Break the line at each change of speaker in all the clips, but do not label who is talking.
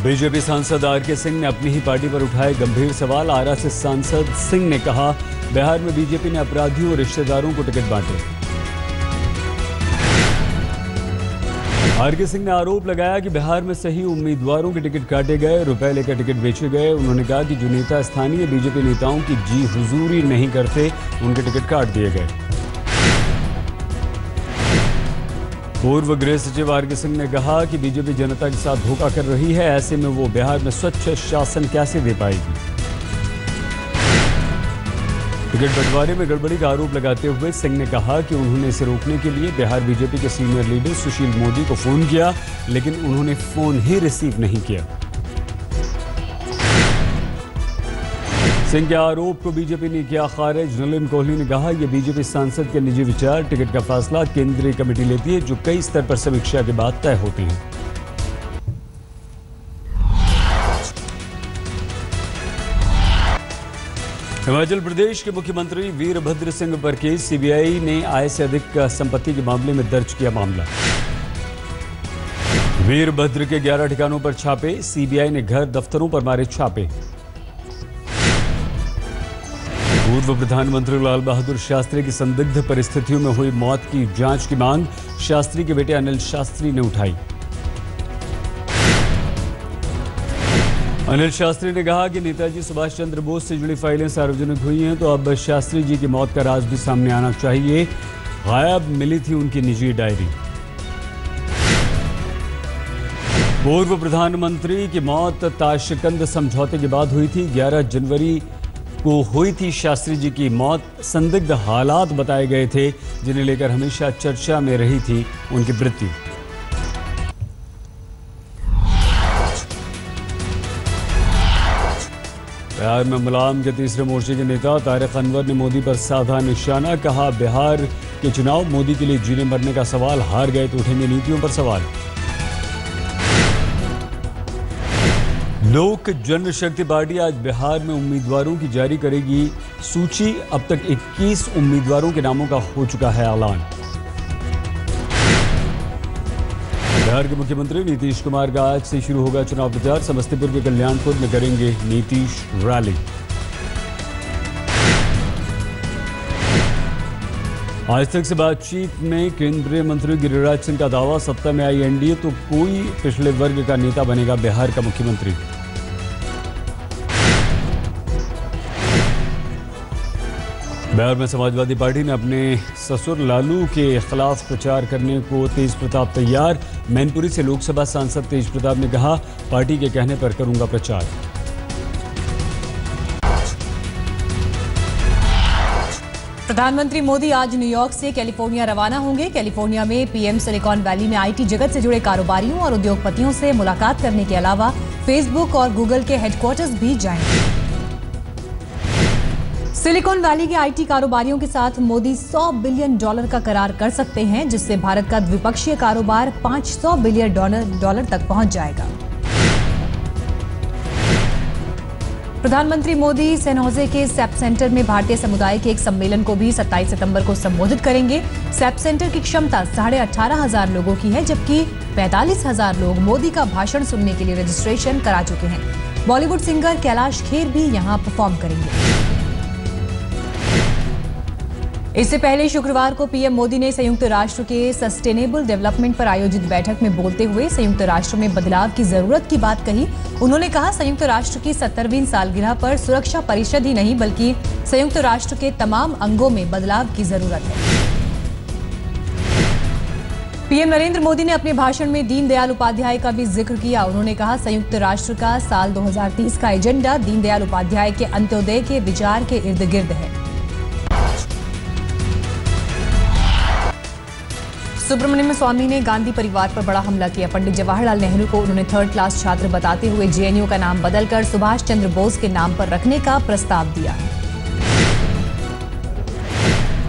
BJP सांसद R K. Singh ने अपनी ही पार्टी पर उठाए गंभीर सवाल। आरा से सांसद सिंह ने कहा, बिहार में बीजेपी ने अपराधियों और रिश्तेदारों को टिकट बांटे। आर.के. सिंह ने आरोप लगाया कि बिहार में सही उम्मीदवारों के टिकट काटे गए, रुपए लेकर टिकट बेचे गए। उन्होंने कहा कि जो नेता स्थानीय बीजेपी नेताओं की जी हुजूरी नहीं करते, उनके टिकट काट दिए गए। पूर्व गृह सचिव आर.के. सिंह ने कहा कि बीजेपी जनता के साथ धोखा कर रही है, ऐसे में वो बिहार में स्वच्छ शासन कैसे दे पाएगी। टिकट बंटवारे में गड़बड़ी का आरोप लगाते हुए सिंह ने कहा कि उन्होंने इसे रोकने के लिए बिहार बीजेपी के सीनियर लीडर सुशील मोदी को फोन किया, लेकिन उन्होंने फोन ही रिसीव नहीं किया। सिंह के आरोप को बीजेपी ने किया खारिज। नलिन कोहली ने कहा, यह बीजेपी सांसद के निजी विचार, टिकट का फैसला केंद्रीय कमेटी लेती है, जो कई स्तर पर समीक्षा के बाद तय होती है। हिमाचल प्रदेश के मुख्यमंत्री वीरभद्र सिंह पर केस। सीबीआई ने आय से अधिक संपत्ति के मामले में दर्ज किया मामला। वीरभद्र के 11 ठिकानों पर छापे। सीबीआई ने घर दफ्तरों पर मारे छापे। पूर्व प्रधानमंत्री लाल बहादुर शास्त्री की संदिग्ध परिस्थितियों में हुई मौत की जांच की मांग शास्त्री के बेटे अनिल शास्त्री ने उठाई। अनिल शास्त्री ने कहा कि नेताजी सुभाष चंद्र बोस से जुड़ी फाइलें सार्वजनिक हुई हैं, तो अब शास्त्री जी की मौत का राज भी सामने आना चाहिए। गायब मिली थी उनकी निजी डायरी। पूर्व प्रधानमंत्री की मौत ताशकंद समझौते के बाद हुई थी। 11 जनवरी को हुई थी शास्त्री जी की मौत। संदिग्ध हालात बताए गए थे, जिन्हें लेकर हमेशा चर्चा में रही थी उनकी मृत्यु। बिहार में मुलायम के तीसरे मोर्चे के नेता तारिक अनवर ने मोदी पर साधा निशाना। कहा, बिहार के चुनाव मोदी के लिए जीने मरने का सवाल, हार गए तो उठेंगे नीतियों पर सवाल। लोक जनशक्ति पार्टी आज बिहार में उम्मीदवारों की जारी करेगी सूची। अब तक 21 उम्मीदवारों के नामों का हो चुका है ऐलान। बिहार के मुख्यमंत्री नीतीश कुमार का आज से शुरू होगा चुनाव प्रचार। समस्तीपुर के कल्याणपुर में करेंगे नीतीश रैली। आज तक से बातचीत में केंद्रीय मंत्री गिरिराज सिंह का दावा, सत्ता में आई एनडीए तो कोई पिछले वर्ग का नेता बनेगा बिहार का मुख्यमंत्री। बिहार में समाजवादी पार्टी ने अपने ससुर लालू के खिलाफ प्रचार करने को तेज प्रताप तैयार। मैनपुरी से लोकसभा सांसद तेज प्रताप ने कहा, पार्टी के कहने पर करूंगा प्रचार।
प्रधानमंत्री मोदी आज न्यूयॉर्क से कैलिफोर्निया रवाना होंगे। कैलिफोर्निया में पीएम सिलिकॉन वैली में आईटी जगत से जुड़े कारोबारियों और उद्योगपतियों से मुलाकात करने के अलावा फेसबुक और गूगल के हेडक्वार्टर्स भी जाएंगे। सिलिकॉन वैली के आईटी कारोबारियों के साथ मोदी $100 बिलियन का करार कर सकते हैं, जिससे भारत का द्विपक्षीय कारोबार $500 बिलियन तक पहुंच जाएगा। प्रधानमंत्री मोदी सैन होजे के सैप सेंटर में भारतीय समुदाय के एक सम्मेलन को भी 27 सितंबर को संबोधित करेंगे। सैप सेंटर की क्षमता 18,500 लोगों की है, जबकि 45,000 लोग मोदी का भाषण सुनने के लिए रजिस्ट्रेशन करा चुके हैं। बॉलीवुड सिंगर कैलाश खेर भी यहां परफॉर्म करेंगे। इससे पहले शुक्रवार को पीएम मोदी ने संयुक्त राष्ट्र के सस्टेनेबल डेवलपमेंट पर आयोजित बैठक में बोलते हुए संयुक्त राष्ट्र में बदलाव की जरूरत की बात कही। उन्होंने कहा, संयुक्त राष्ट्र की 70वीं सालगिरह पर सुरक्षा परिषद ही नहीं बल्कि संयुक्त राष्ट्र के तमाम अंगों में बदलाव की जरूरत है। पीएम नरेंद्र मोदी ने अपने भाषण में दीनदयाल उपाध्याय का भी जिक्र किया। उन्होंने कहा, संयुक्त राष्ट्र का साल 2030 का एजेंडा दीनदयाल उपाध्याय के अंत्योदय के विचार के इर्द गिर्द है। सुब्रमण्यम स्वामी ने गांधी परिवार पर बड़ा हमला किया। पंडित जवाहरलाल नेहरू को उन्होंने 3rd क्लास छात्र बताते हुए जेएनयू का नाम बदलकर सुभाष चंद्र बोस के नाम पर रखने का प्रस्ताव दिया।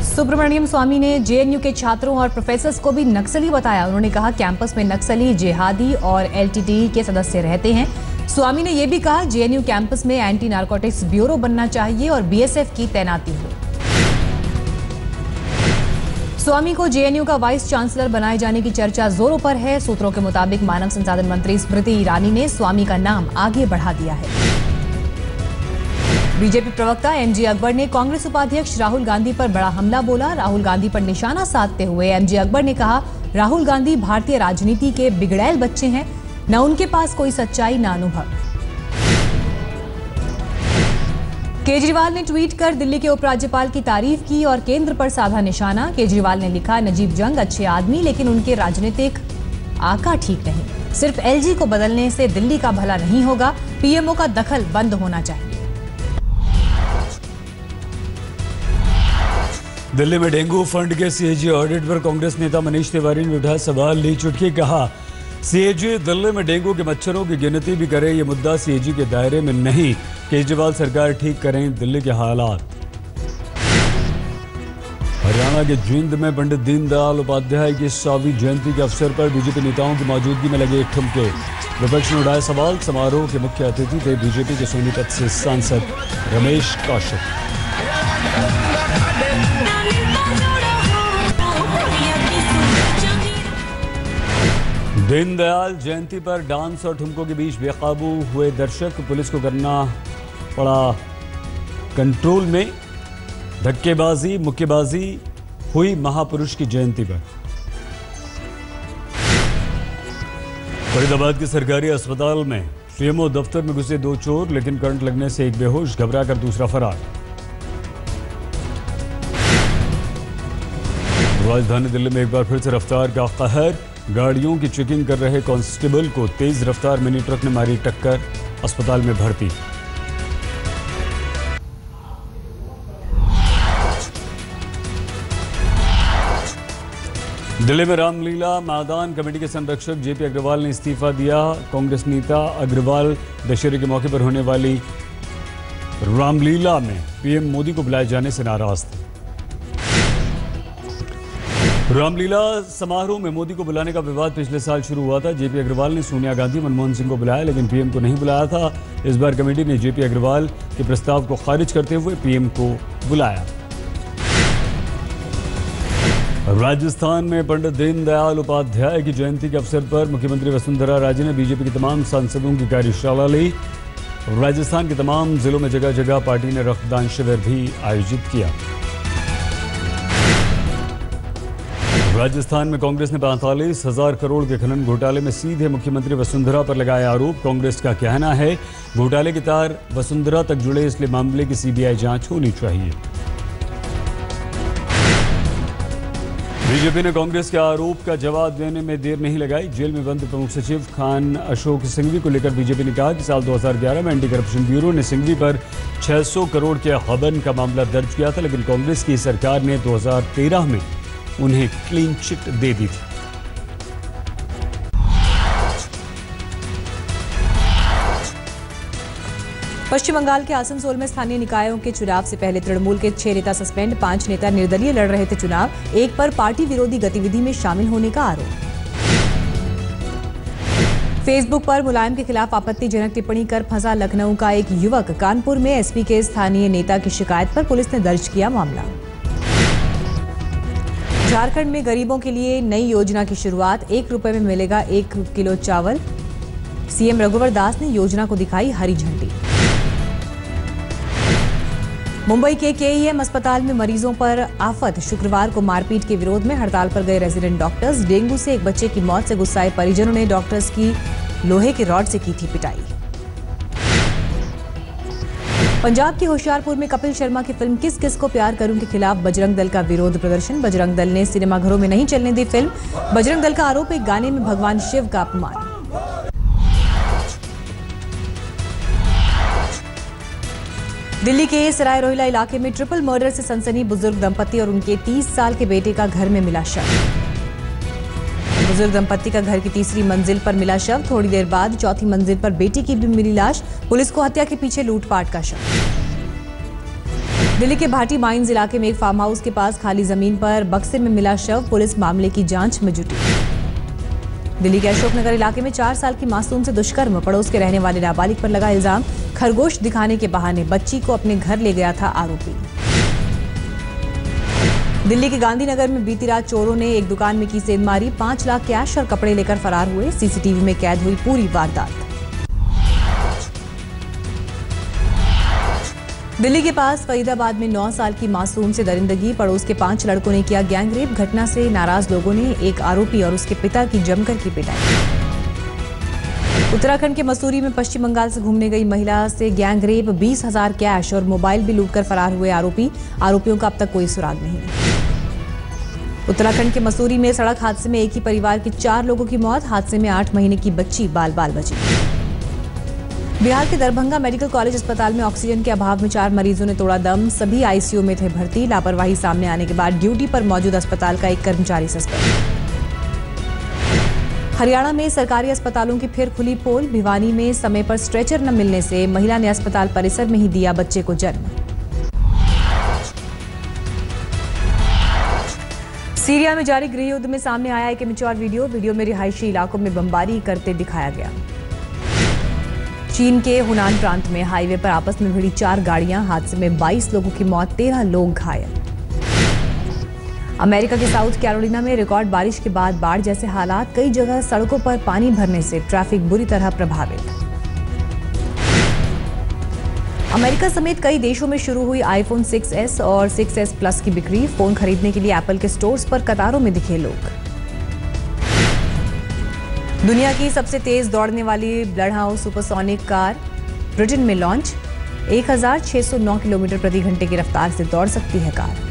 सुब्रमण्यम स्वामी ने जेएनयू के छात्रों और प्रोफेसर्स को भी नक्सली बताया। उन्होंने कहा, कैंपस में नक्सली, जिहादी और एलटीटी के सदस्य रहते हैं। स्वामी ने यह भी कहा, जेएनयू कैंपस में एंटी नारकोटिक्स ब्यूरो बनना चाहिए और बीएसएफ की तैनाती हो। स्वामी को जेएनयू का वाइस चांसलर बनाए जाने की चर्चा जोरों पर है। सूत्रों के मुताबिक मानव संसाधन मंत्री स्मृति ईरानी ने स्वामी का नाम आगे बढ़ा दिया है। बीजेपी प्रवक्ता एमजे अकबर ने कांग्रेस उपाध्यक्ष राहुल गांधी पर बड़ा हमला बोला। राहुल गांधी पर निशाना साधते हुए एमजे अकबर ने कहा, राहुल गांधी भारतीय राजनीति के बिगड़ैल बच्चे हैं, न उनके पास कोई सच्चाई न अनुभव। केजरीवाल ने ट्वीट कर दिल्ली के उपराज्यपाल की तारीफ की और केंद्र पर साधा निशाना। केजरीवाल ने लिखा, नजीब जंग अच्छे आदमी लेकिन उनके राजनीतिक आका ठीक नहीं। सिर्फ एलजी को बदलने से दिल्ली का भला नहीं होगा। पीएमओ का दखल बंद होना चाहिए।
दिल्ली में डेंगू फंड के सीएजी ऑडिट पर कांग्रेस नेता मनीष तिवारी ने उठाया सवाल। ली चुटकी कहा, सीएजी दिल्ली में डेंगू के मच्छरों की गिनती भी करे, ये मुद्दा सीएजी के दायरे में नहीं। केजरीवाल सरकार ठीक करें दिल्ली के हालात। हरियाणा के जींद में पंडित दीनदयाल उपाध्याय की 100वीं जयंती के अवसर पर बीजेपी नेताओं की मौजूदगी में लगे ठुमके। विपक्ष ने उठाया सवाल। समारोह के मुख्य अतिथि थे बीजेपी के सोनीपत से सांसद रमेश कौशिक। दीनदयाल जयंती पर डांस और ठुमकों के बीच बेकाबू हुए दर्शक, पुलिस को करना पड़ा कंट्रोल में। धक्केबाजी मुक्केबाजी हुई महापुरुष की जयंती पर। फरीदाबाद के सरकारी अस्पताल में सीएमओ दफ्तर में घुसे 2 चोर, लेकिन करंट लगने से एक बेहोश, घबराकर दूसरा फरार। राजधानी दिल्ली में एक बार फिर से रफ्तार का कहर। गाड़ियों की चेकिंग कर रहे कांस्टेबल को तेज रफ्तार मिनी ट्रक ने मारी टक्कर, अस्पताल में भर्ती। दिल्ली में रामलीला मैदान कमेटी के संरक्षक जेपी अग्रवाल ने इस्तीफा दिया। कांग्रेस नेता अग्रवाल दशहरे के मौके पर होने वाली रामलीला में पीएम मोदी को बुलाए जाने से नाराज थे। रामलीला समारोह में मोदी को बुलाने का विवाद पिछले साल शुरू हुआ था। जेपी अग्रवाल ने सोनिया गांधी, मनमोहन सिंह को बुलाया, लेकिन पीएम को नहीं बुलाया था। इस बार कमेटी ने जेपी अग्रवाल के प्रस्ताव को खारिज करते हुए पीएम को बुलाया। राजस्थान में पंडित दीनदयाल उपाध्याय की जयंती के अवसर पर मुख्यमंत्री वसुंधरा राजे ने बीजेपी के तमाम सांसदों की कार्यशाला ली। राजस्थान के तमाम जिलों में जगह जगह पार्टी ने रक्तदान शिविर भी आयोजित किया। राजस्थान में कांग्रेस ने 45,000 करोड़ के खनन घोटाले में सीधे मुख्यमंत्री वसुंधरा पर लगाया आरोप। कांग्रेस का कहना है घोटाले के तार वसुंधरा तक जुड़े, इसलिए मामले की सीबीआई जांच होनी चाहिए। बीजेपी ने कांग्रेस के आरोप का जवाब देने में देर नहीं लगाई। जेल में बंद प्रमुख सचिव खान अशोक सिंघवी को लेकर बीजेपी ने कहा कि साल 2011 में एंटी करप्शन ब्यूरो ने सिंघवी पर 600 करोड़ के हवन का मामला दर्ज किया था, लेकिन कांग्रेस की सरकार ने 2013 में उन्हें क्लीन चिट दे दी थी।
पश्चिम बंगाल के आसनसोल में स्थानीय निकायों के चुनाव से पहले तृणमूल के 6 नेता सस्पेंड, 5 नेता निर्दलीय लड़ रहे थे चुनाव। एक पर पार्टी विरोधी गतिविधि में शामिल होने का आरोप। फेसबुक पर मुलायम के खिलाफ आपत्तिजनक टिप्पणी कर फंसा लखनऊ का एक युवक। कानपुर में एसपी के स्थानीय नेता की शिकायत पर पुलिस ने दर्ज किया मामला। झारखंड में गरीबों के लिए नई योजना की शुरुआत, 1 रुपए में मिलेगा 1 किलो चावल। सीएम रघुवर दास ने योजना को दिखाई हरी झंडी। मुंबई के केईएम अस्पताल में मरीजों पर आफत। शुक्रवार को मारपीट के विरोध में हड़ताल पर गए रेजिडेंट डॉक्टर्स। डेंगू से एक बच्चे की मौत से गुस्साए परिजनों ने डॉक्टर्स की लोहे के रॉड से की थी पिटाई। पंजाब के होशियारपुर में कपिल शर्मा की फिल्म किस किस को प्यार करूं के खिलाफ बजरंग दल का विरोध प्रदर्शन। बजरंग दल ने सिनेमाघरों में नहीं चलने दी फिल्म। बजरंग दल का आरोप, एक गाने में भगवान शिव का अपमान। दिल्ली के सराय रोहिला इलाके में ट्रिपल मर्डर से सनसनी। बुजुर्ग दंपति और उनके 30 साल के बेटे का घर में मिला शव। बुजुर्ग दंपति का घर की 3री मंजिल पर मिला शव। थोड़ी देर बाद 4थी मंजिल पर बेटी की भी मिली लाश। पुलिस को हत्या के पीछे लूटपाट का शक। दिल्ली के भाटी माइंस इलाके में एक फार्म हाउस के पास खाली जमीन पर बक्से में मिला शव। पुलिस मामले की जांच में जुटी। दिल्ली के अशोकनगर इलाके में 4 साल की मासूम से दुष्कर्म। पड़ोस के रहने वाले नाबालिग पर लगा इल्जाम। खरगोश दिखाने के बहाने बच्ची को अपने घर ले गया था आरोपी। दिल्ली के गांधीनगर में बीती रात चोरों ने एक दुकान में की सेंध मारी, 5 लाख कैश और कपड़े लेकर फरार हुए। सीसीटीवी में कैद हुई पूरी वारदात। दिल्ली के पास फरीदाबाद में 9 साल की मासूम से दरिंदगी, पड़ोस के 5 लड़कों ने किया गैंगरेप। घटना से नाराज लोगों ने एक आरोपी और उसके पिता की जमकर की पिटाई। उत्तराखंड के मसूरी में पश्चिम बंगाल से घूमने गई महिला से गैंगरेप, 20,000 कैश और मोबाइल भी लूटकर फरार हुए आरोपियों का अब तक कोई सुराग नहीं है। उत्तराखंड के मसूरी में सड़क हादसे में एक ही परिवार के 4 लोगों की मौत। हादसे में 8 महीने की बच्ची बाल बाल बची। बिहार के दरभंगा मेडिकल कॉलेज अस्पताल में ऑक्सीजन के अभाव में 4 मरीजों ने तोड़ा दम। सभी आईसीयू में थे भर्ती। लापरवाही सामने आने के बाद ड्यूटी पर मौजूद अस्पताल का एक कर्मचारी सस्पेंड। हरियाणा में सरकारी अस्पतालों की फिर खुली पोल। भिवानी में समय पर स्ट्रेचर न मिलने से महिला ने अस्पताल परिसर में ही दिया बच्चे को जन्म। सीरिया में जारी गृह युद्ध में सामने आया एक इमेचर वीडियो में रिहायशी इलाकों में बमबारी करते दिखाया गया। चीन के हुनान प्रांत में हाईवे पर आपस में भिड़ी 4 गाड़ियां। हादसे में 22 लोगों की मौत, 13 लोग घायल। अमेरिका के साउथ कैरोलिना में रिकॉर्ड बारिश के बाद बाढ़ जैसे हालात। कई जगह सड़कों पर पानी भरने से ट्रैफिक बुरी तरह प्रभावित। अमेरिका समेत कई देशों में शुरू हुई आईफोन 6s और 6s प्लस की बिक्री। फोन खरीदने के लिए एप्पल के स्टोर्स पर कतारों में दिखे लोग। दुनिया की सबसे तेज दौड़ने वाली ब्लडहाउस सुपरसोनिक कार ब्रिटेन में लॉन्च। 1609 किलोमीटर प्रति घंटे की रफ्तार से दौड़ सकती है कार।